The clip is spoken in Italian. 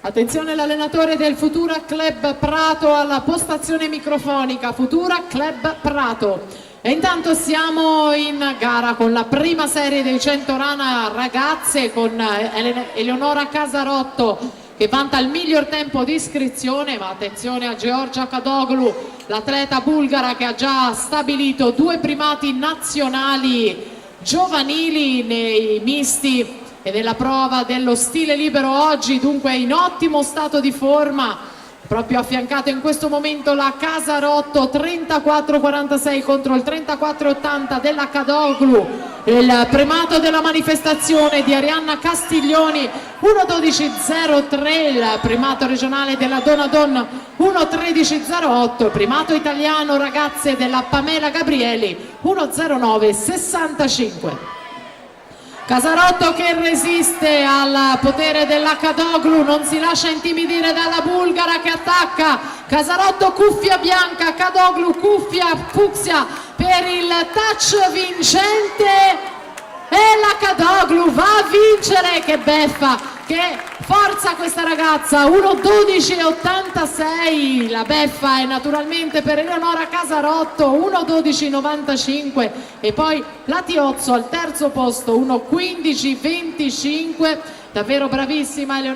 Attenzione l'allenatore del Futura Club Prato alla postazione microfonica, Futura Club Prato. E intanto siamo in gara con la prima serie dei 100 rana ragazze con Eleonora Casarotto che vanta il miglior tempo di iscrizione, ma attenzione a Georgia Kadoglu, l'atleta bulgara che ha già stabilito 2 primati nazionali giovanili nei misti e nella prova dello stile libero oggi, dunque in ottimo stato di forma, proprio affiancato in questo momento la Casarotto, 34,46 contro il 34,80 della Kadoglu, il primato della manifestazione di Arianna Castiglioni 1,12,03, il primato regionale della Donadon 1,13,08, primato italiano ragazze della Pamela Gabrieli 1,09,65. Casarotto che resiste al potere della Kadoglu, non si lascia intimidire dalla bulgara che attacca. Casarotto cuffia bianca, Kadoglu cuffia fucsia per il touch vincente e la Kadoglu va a vincere. Che beffa, che forza questa ragazza, 1,12,86, la beffa è naturalmente per Eleonora Casarotto, 1,12,95 e poi la Tiozzo al terzo posto, 1,15,25, davvero bravissima Eleonora.